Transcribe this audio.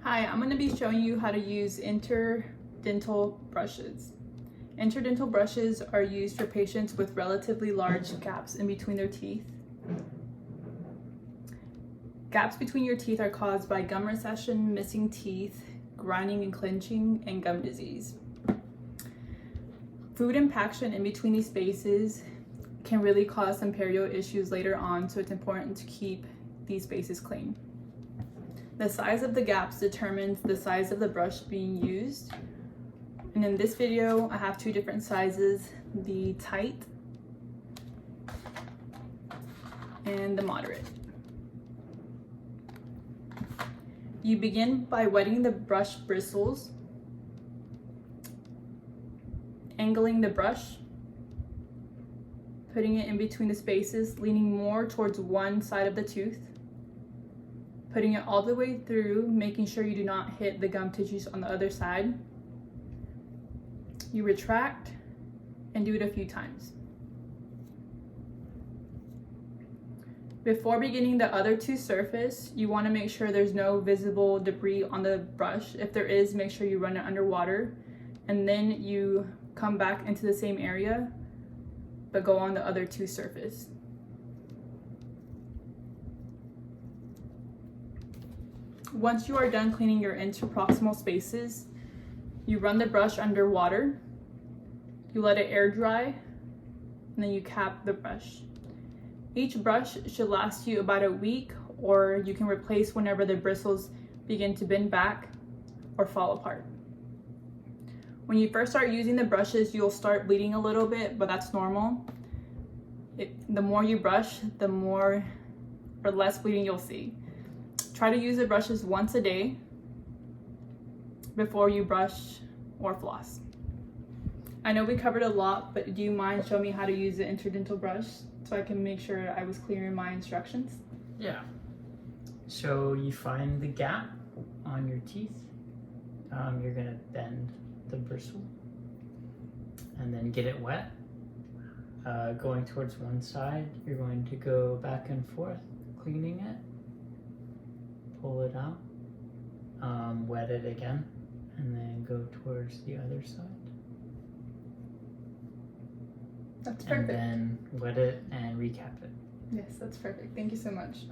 Hi, I'm going to be showing you how to use interdental brushes. Interdental brushes are used for patients with relatively large gaps in between their teeth. Gaps between your teeth are caused by gum recession, missing teeth, grinding and clenching, and gum disease. Food impaction in between these spaces can really cause some perio issues later on, so it's important to keep these spaces clean. The size of the gaps determines the size of the brush being used. And in this video, I have two different sizes, the tight and the moderate. You begin by wetting the brush bristles, angling the brush, putting it in between the spaces, leaning more towards one side of the tooth, putting it all the way through, making sure you do not hit the gum tissues on the other side. You retract and do it a few times. Before beginning the other two surface, you want to make sure there's no visible debris on the brush. If there is, make sure you run it under water, and then you come back into the same area, but go on the other two surface. Once you are done cleaning your interproximal spaces, you run the brush under water, you let it air dry, and then you cap the brush. Each brush should last you about a week, or you can replace whenever the bristles begin to bend back or fall apart. When you first start using the brushes, you'll start bleeding a little bit, but that's normal. The more you brush, the more or less bleeding you'll see. Try to use the brushes once a day before you brush or floss. I know we covered a lot, but do you mind showing me how to use the interdental brush so I can make sure I was clear in my instructions? Yeah. So you find the gap on your teeth. You're gonna bend the bristle and then get it wet. Going towards one side, you're going to go back and forth, cleaning it. Pull it out, wet it again, and then go towards the other side. That's perfect. And then wet it and recap it. Yes, that's perfect. Thank you so much.